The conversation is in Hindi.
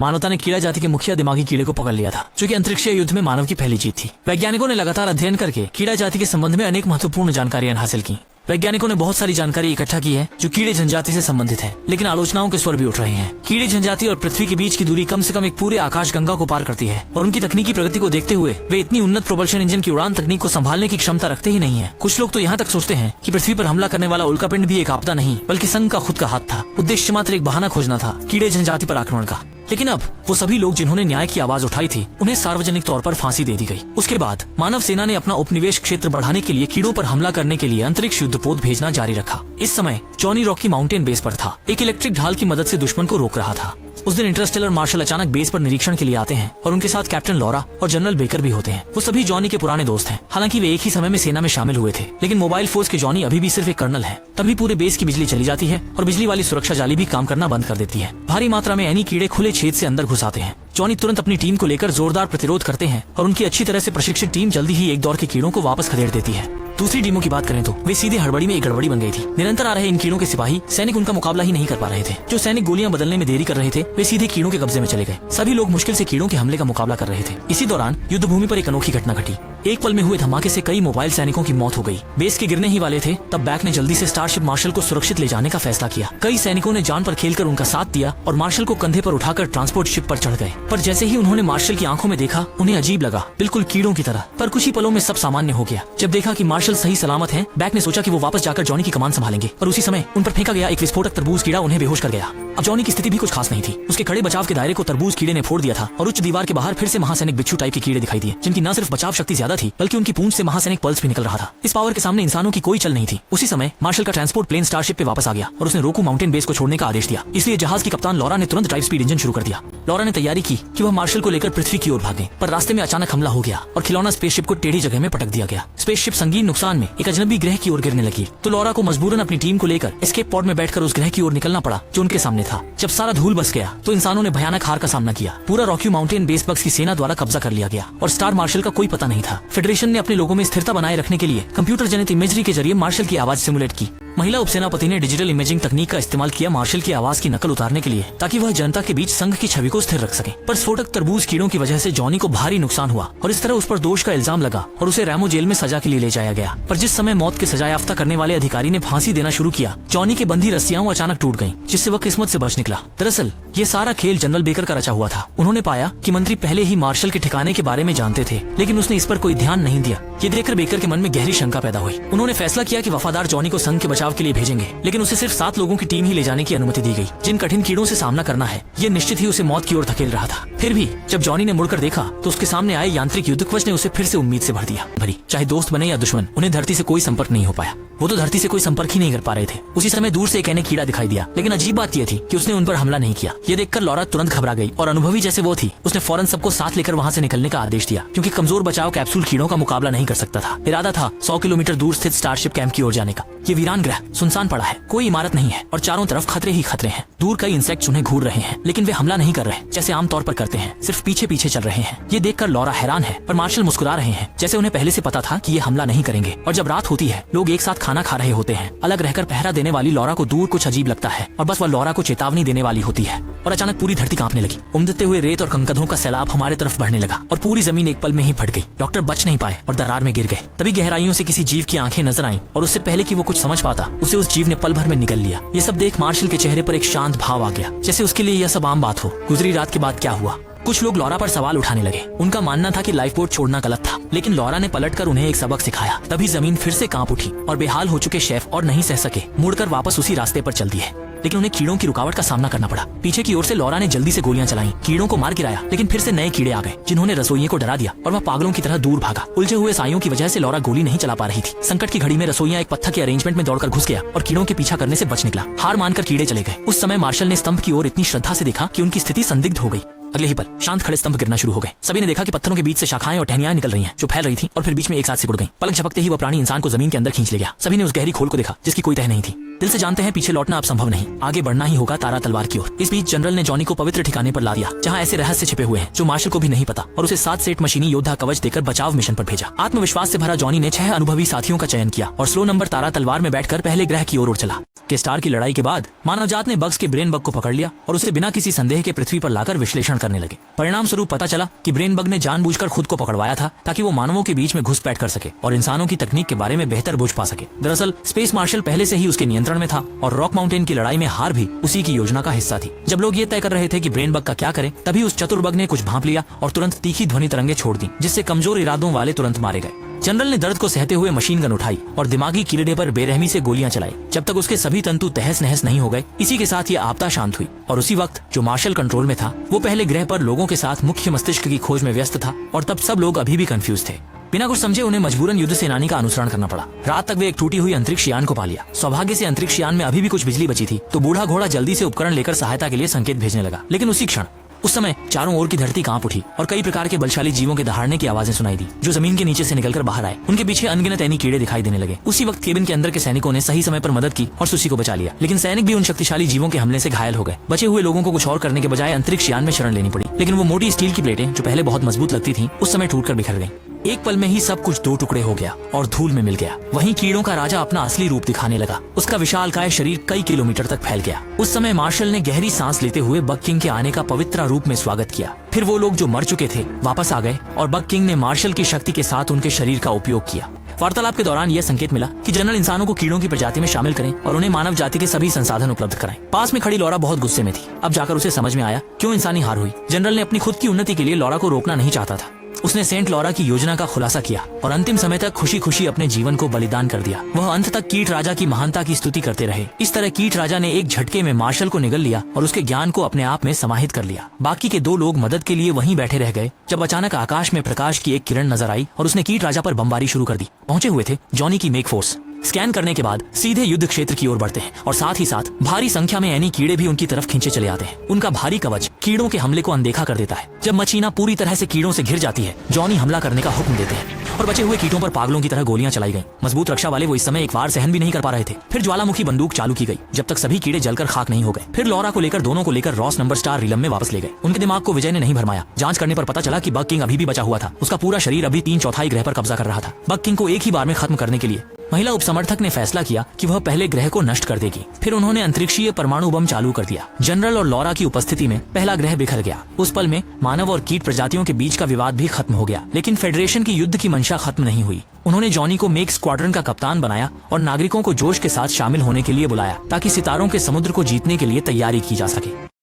मानवता ने कीड़ा जाति के मुखिया दिमागी कीड़े को पकड़ लिया था, जो कि अंतरिक्षीय युद्ध में मानव की पहली जीत थी। वैज्ञानिकों ने लगातार अध्ययन करके कीड़ा जाति के संबंध में अनेक महत्वपूर्ण जानकारियां हासिल की। वैज्ञानिकों ने बहुत सारी जानकारी इकट्ठा की है जो कीड़े जनजाति से संबंधित है, लेकिन आलोचनाओं के स्वर भी उठ रहे हैं। कीड़े जनजाति और पृथ्वी के बीच की दूरी कम से कम एक पूरे आकाश गंगा को पार करती है, और उनकी तकनीकी प्रगति को देखते हुए वे इतनी उन्नत प्रोपल्शन इंजन की उड़ान तकनीक को संभालने की क्षमता रखते ही नहीं है। कुछ लोग तो यहाँ तक सोचते हैं कि पृथ्वी पर हमला करने वाला उल्कापिंड भी एक आपदा नहीं बल्कि संघ का खुद का हाथ था। उद्देश्य मात्र एक बहाना खोजना था कीड़े जनजाति पर आक्रमण का। लेकिन अब वो सभी लोग जिन्होंने न्याय की आवाज उठाई थी, उन्हें सार्वजनिक तौर पर फांसी दे दी गई। उसके बाद मानव सेना ने अपना उपनिवेश क्षेत्र बढ़ाने के लिए कीड़ों पर हमला करने के लिए अंतरिक्ष युद्धपोत भेजना जारी रखा। इस समय जॉनी रॉकी माउंटेन बेस पर था, एक इलेक्ट्रिक ढाल की मदद से दुश्मन को रोक रहा था। उस दिन इंटरस्टेलर मार्शल अचानक बेस पर निरीक्षण के लिए आते हैं और उनके साथ कैप्टन लॉरा और जनरल बेकर भी होते हैं। वो सभी जॉनी के पुराने दोस्त हैं। हालांकि वे एक ही समय में सेना में शामिल हुए थे, लेकिन मोबाइल फोर्स के जॉनी अभी भी सिर्फ एक कर्नल है। तभी पूरे बेस की बिजली चली जाती है और बिजली वाली सुरक्षा जाली भी काम करना बंद कर देती है। भारी मात्रा में एनी कीड़े खुले छेद से अंदर घुस आते हैं। जॉनी तुरंत अपनी टीम को लेकर जोरदार प्रतिरोध करते हैं और उनकी अच्छी तरह से प्रशिक्षित टीम जल्दी ही एक दौर के कीड़ों को वापस खदेड़ देती है। दूसरी टीमों की बात करें तो वे सीधे हड़बड़ी में एक गड़बड़ी बन गई थी। निरंतर आ रहे इन कीड़ों के सिपाही सैनिक उनका मुकाबला ही नहीं कर पा रहे थे। जो सैनिक गोलियां बदलने में देरी कर रहे थे, वे सीधे कीड़ों के कब्जे में चले गए। सभी लोग मुश्किल से कीड़ों के हमले का मुकाबला कर रहे थे। इसी दौरान युद्ध भूमि पर एक अनोखी घटना घटी। एक पल में हुए धमाके से कई मोबाइल सैनिकों की मौत हो गई। बेस के गिरने ही वाले थे तब बैक ने जल्दी से स्टारशिप मार्शल को सुरक्षित ले जाने का फैसला किया। कई सैनिकों ने जान पर खेलकर उनका साथ दिया और मार्शल को कंधे पर उठाकर ट्रांसपोर्ट शिप पर चढ़ गए। पर जैसे ही उन्होंने मार्शल की आंखों में देखा, उन्हें अजीब लगा, बिल्कुल कीड़ों की तरह। पर कुछ ही पलों में सब सामान्य हो गया। जब देखा कि मार्शल सही सलामत हैं, बैक ने सोचा कि वो वापस जाकर जॉनी की कमान संभालेंगे। पर उसी समय उन पर फेंका गया एक विस्फोटक तरबूज कीड़ा उन्हें बेहोश कर गया। अब जॉनी की स्थिति भी कुछ खास नहीं थी। उसके खड़े बचाव के दायरे को तरबूज कीड़े ने फोड़ दिया था और उच्च दीवार के बाहर फिर से महासैनिक बिच्छू टाइप के कीड़े दिखाई दिए, जिनकी न सिर्फ बचाव शक्ति ज्यादा थी बल्कि उनकी पूंछ से महासैनिक पल्स भी निकल रहा था। इस पावर के सामने इंसानों की कोई चल नहीं थी। उसी समय मार्शल का ट्रांसपोर्ट प्लेन स्टारशिप पे वापस आ गया और उसने रोकू माउंटेन बेस को छोड़ने का आदेश दिया। इसलिए जहाज की कप्तान लॉरा ने तुरंत ड्राइव स्पीड इंजन शुरू कर दिया। लॉरा ने तैयारी की कि वह मार्शल को लेकर पृथ्वी की ओर भागे, पर रास्ते में अचानक हमला हो गया और खिलौना स्पेसशिप को टेढ़ी जगह में पटक दिया गया। स्पेसशिप संगीन नुकसान में एक अजनबी ग्रह की ओर गिरने लगी, तो लॉरा को मजबूरन अपनी टीम को लेकर एस्केप पॉड में बैठकर उस ग्रह की ओर निकलना पड़ा जो उनके सामने था। जब सारा धूल बस गया तो इंसानों ने भयानक हार का सामना किया। पूरा रॉकी माउंटेन बेस बग्स की सेना द्वारा कब्जा कर लिया गया और स्टार मार्शल का कोई पता नहीं था। फेडरेशन ने अपने लोगों में स्थिरता बनाए रखने के लिए कंप्यूटर जनित इमेजरी के जरिए मार्शल की आवाज सिमुलेट की। महिला उपसेनापति ने डिजिटल इमेजिंग तकनीक का इस्तेमाल किया मार्शल की आवाज की नकल उतारने के लिए, ताकि वह जनता के बीच संघ की छवि को स्थिर रख सके। पर स्फोटक तरबूज कीड़ों की वजह से जॉनी को भारी नुकसान हुआ और इस तरह उस पर दोष का इल्जाम लगा और उसे रैमो जेल में सजा के लिए ले जाया गया। पर जिस समय मौत की सजा याफ्ता करने वाले अधिकारी ने फांसी देना शुरू किया, जॉनी के बंधी रस्सियां अचानक टूट गयी, जिससे वह किस्मत से बच निकला। दरअसल ये सारा खेल जनरल बेकर का रचा हुआ था। उन्होंने पाया कि मंत्री पहले ही मार्शल के ठिकाने के बारे में जानते थे, लेकिन उसने इस पर कोई ध्यान नहीं दिया। ये देखकर बेकर के मन में गहरी शंका पैदा हुई। उन्होंने फैसला किया कि वफादार जॉनी को संघ के बचाव के लिए भेजेंगे, लेकिन उसे सिर्फ 7 लोगों की टीम ही ले जाने की अनुमति दी गई। जिन कठिन कीड़ों से सामना करना है, ये निश्चित ही उसे मौत की ओर धकेल रहा था। फिर भी जब जॉनी ने मुड़कर देखा तो उसके सामने आए यांत्रिक युद्धकवच ने उसे फिर से उम्मीद से भर दिया। भरी चाहे दोस्त बने या दुश्मन, उन्हें धरती से कोई संपर्क नहीं हो पाया। वो तो धरती से कोई संपर्क ही नहीं कर पा रहे थे। उसी समय दूर से एक एने कीड़ा दिखाई दिया, लेकिन अजीब बात यह थी कि उसने उन पर हमला नहीं किया। ये देखकर लॉरा तुरंत घबरा गई और अनुभवी जैसे वो थी, उसने फौरन सबको साथ लेकर वहाँ से निकलने का आदेश दिया, क्योंकि कमजोर बचाव कैप्सूल कीड़ों का मुकाबला नहीं कर सकता था। इरादा था 100 किलोमीटर दूर स्थित स्टारशिप कैंप की ओर जाने का। ये वीरान ग्रह सुनसान पड़ा है, कोई इमारत नहीं है और चारों तरफ खतरे ही खतरे हैं। दूर कई इंसेक्ट्स उन्हें घूर रहे हैं, लेकिन वे हमला नहीं कर रहे जैसे आमतौर पर करते हैं, सिर्फ पीछे पीछे चल रहे हैं। ये देखकर लॉरा हैरान है, पर मार्शल मुस्कुरा रहे हैं, जैसे उन्हें पहले से पता था कि ये हमला नहीं करेंगे। और जब रात होती है, लोग एक साथ खाना खा रहे होते हैं। अलग रहकर पहरा देने वाली लॉरा को दूर कुछ अजीब लगता है और बस वह लॉरा को चेतावनी देने वाली होती है। और अचानक पूरी धरती कांपने लगी। उमड़ते हुए रेत और कंकरों का सैलाब हमारे तरफ बढ़ने लगा और पूरी जमीन एक पल में ही फट गई। डॉक्टर बच नहीं पाए और दरार में गिर गए। तभी गहराइयों से किसी जीव की आंखें नजर आईं और उससे पहले कि वो कुछ समझ पाता, उसे उस जीव ने पल भर में निगल लिया। ये सब देख मार्शल के चेहरे पर एक शांत भाव आ गया, जैसे उसके लिए यह सब आम बात हो। गुजरी रात के बाद क्या हुआ? कुछ लोग लॉरा पर सवाल उठाने लगे। उनका मानना था कि लाइफ बोट छोड़ना गलत था, लेकिन लॉरा ने पलटकर उन्हें एक सबक सिखाया। तभी जमीन फिर से कांप उठी और बेहाल हो चुके शेफ और नहीं सह सके, मुड़कर वापस उसी रास्ते पर चल दिए। लेकिन उन्हें कीड़ों की रुकावट का सामना करना पड़ा। पीछे की ओर से लॉरा ने जल्दी से गोलियां चलाई, कीड़ों को मार गिराया, लेकिन फिर से नए कीड़े आ गए जिन्होंने रसोइये को डरा दिया और वह पागलों की तरह दूर भागा। उलझे हुए सायों की वजह से लॉरा गोली नहीं चला पा रही थी। संकट की घड़ी में रसोइया एक पत्थर के अरेंजमेंट में दौड़कर घुस गया और कीड़ों के पीछा करने से बच निकला। हार मानकर कीड़े चले गए। उस समय मार्शल ने स्तंभ की ओर इतनी श्रद्धा से देखा कि उनकी स्थिति संदिग्ध हो गई। अगले ही पल शांत खड़े स्तंभ गिरना शुरू हो गए। सभी ने देखा कि पत्थरों के बीच से शाखाएं और टहनियां निकल रही हैं, जो फैल रही थी और फिर बीच में एक साथ सिकुड़ गईं। पलक झपकते ही वह प्राणी इंसान को जमीन के अंदर खींच ले गया। सभी ने उस गहरी खोल को देखा जिसकी कोई तह नहीं थी। दिल से जानते हैं पीछे लौटना अब संभव नहीं, आगे बढ़ना ही होगा तारा तलवार की ओर। इस बीच जनरल ने जॉनी को पवित्र ठिकाने पर ला दिया जहाँ ऐसे रहस्य छिपे हुए हैं जो मार्शल को भी नहीं पता, और उसे 7 सेट मशीनी योद्धा कवच देकर बचाव मिशन पर भेजा। आत्मविश्वास से भरा जॉनी ने 6 अनुभवी साथियों का चयन किया और स्लो नंबर तारा तलवार में बैठकर पहले ग्रह की ओर उड़ चला। के स्टार की लड़ाई के बाद मानव जात ने बग्स के ब्रेन बग को पकड़ लिया और उसे बिना किसी संदेह के पृथ्वी पर लाकर विश्लेषण करने लगे। परिणाम स्वरूप पता चला कि ब्रेन बग ने जानबूझकर खुद को पकड़वाया था ताकि वो मानवों के बीच में घुसपैठ कर सके और इंसानों की तकनीक के बारे में बेहतर बुझ पा सके। दरअसल स्पेस मार्शल पहले से ही उसके नियंत्रण में था और रॉक माउंटेन की लड़ाई में हार भी उसी की योजना का हिस्सा थी। जब लोग ये तय कर रहे थे कि ब्रेन बग का क्या करें, तभी उस चतुर बग ने कुछ भांप लिया और तुरंत तीखी ध्वनि तरंगे छोड़ दी, जिससे कमजोर इरादों वाले तुरंत मारे गए। जनरल ने दर्द को सहते हुए मशीन गन उठाई और दिमागी कीड़े पर बेरहमी से गोलियां चलाई जब तक उसके सभी तंतु तहस नहस नहीं हो गए। इसी के साथ ये आपदा शांत हुई और उसी वक्त जो मार्शल कंट्रोल में था वो पहले ग्रह पर लोगों के साथ मुख्य मस्तिष्क की खोज में व्यस्त था, और तब सब लोग अभी भी कंफ्यूज थे। बिना कुछ समझे उन्हें मजबूरन युद्ध सेनानी का अनुसरण करना पड़ा। रात तक वे एक टूटी हुई अंतरिक्ष यान को पा लिया। सौभाग्य से अंतरिक्ष यान में अभी भी कुछ बिजली बची थी, तो बूढ़ा घोड़ा जल्दी से उपकरण लेकर सहायता के लिए संकेत भेजने लगा। लेकिन उसी क्षण उस समय चारों ओर की धरती कांप उठी और कई प्रकार के बलशाली जीवों के दहाड़ने की आवाजें सुनाई दी जो जमीन के नीचे से निकलकर बाहर आए। उनके पीछे अनगिनत ऐनी कीड़े दिखाई देने लगे। उसी वक्त केबिन के अंदर के सैनिकों ने सही समय पर मदद की और सुसी को बचा लिया, लेकिन सैनिक भी उन शक्तिशाली जीवों के हमले से घायल हो गए। बचे हुए लोगों को कुछ और करने के बजाय अंतरिक्ष यान में शरण लेनी पड़ी, लेकिन वो मोटी स्टील की प्लेटें जो पहले बहुत मजबूत लगती थीं, उस समय टूटकर बिखर गईं। एक पल में ही सब कुछ 2 टुकड़े हो गया और धूल में मिल गया। वहीं कीड़ों का राजा अपना असली रूप दिखाने लगा। उसका विशालकाय शरीर कई किलोमीटर तक फैल गया। उस समय मार्शल ने गहरी सांस लेते हुए बग किंग के आने का पवित्र रूप में स्वागत किया। फिर वो लोग जो मर चुके थे वापस आ गए और बग किंग ने मार्शल की शक्ति के साथ उनके शरीर का उपयोग किया। वार्तालाप के दौरान यह संकेत मिला कि जनरल इंसानों को कीड़ों की प्रजाति में शामिल करें और उन्हें मानव जाति के सभी संसाधन उपलब्ध कराएं। पास में खड़ी लौरा बहुत गुस्से में थी। अब जाकर उसे समझ में आया क्यों इंसानी हार हुई। जनरल ने अपनी खुद की उन्नति के लिए लौरा को रोकना नहीं चाहता था। उसने सेंट लौरा की योजना का खुलासा किया और अंतिम समय तक खुशी खुशी अपने जीवन को बलिदान कर दिया। वह अंत तक कीट राजा की महानता की स्तुति करते रहे। इस तरह कीट राजा ने एक झटके में मार्शल को निगल लिया और उसके ज्ञान को अपने आप में समाहित कर लिया। बाकी के 2 लोग मदद के लिए वहीं बैठे रह गए जब अचानक आकाश में प्रकाश की एक किरण नजर आई और उसने कीट राजा पर बमबारी शुरू कर दी। पहुंचे हुए थे जॉनी की मेक फोर्स। स्कैन करने के बाद सीधे युद्ध क्षेत्र की ओर बढ़ते हैं और साथ ही साथ भारी संख्या में ऐनी कीड़े भी उनकी तरफ खींचे चले आते हैं। उनका भारी कवच कीड़ों के हमले को अनदेखा कर देता है। जब मचीना पूरी तरह से कीड़ों से घिर जाती है, जॉनी हमला करने का हुक्म देते हैं और बचे हुए कीटों पर पागलों की तरह गोलियां चलाई गईं। मजबूत रक्षा वाले वो इस समय एक वार सहन भी नहीं कर पा रहे थे। फिर ज्वालामुखी बंदूक चालू की गई जब तक सभी कीड़े जलकर खाक नहीं हो गए। फिर लौरा को लेकर दोनों को लेकर रॉस नंबर स्टार रिलम में वापस ले गए। उनके दिमाग को विजय ने नहीं भरमाया। जांच करने पर पता चला कि बग किंग अभी भी बचा हुआ था। उसका पूरा शरीर अभी 3/4 ग्रह पर कब्जा कर रहा था। बग किंग को एक ही बार में खत्म करने के लिए महिला उपसमर्थक ने फैसला किया कि वह पहले ग्रह को नष्ट कर देगी। फिर उन्होंने अंतरिक्षीय परमाणु बम चालू कर दिया। जनरल और लौरा की उपस्थिति में पहला ग्रह बिखर गया। उस पल में मानव और कीट प्रजातियों के बीच का विवाद भी खत्म हो गया, लेकिन फेडरेशन की युद्ध की मंशा खत्म नहीं हुई। उन्होंने जॉनी को मेक स्क्वाड्रन का कप्तान बनाया और नागरिकों को जोश के साथ शामिल होने के लिए बुलाया ताकि सितारों के समुद्र को जीतने के लिए तैयारी की जा सके।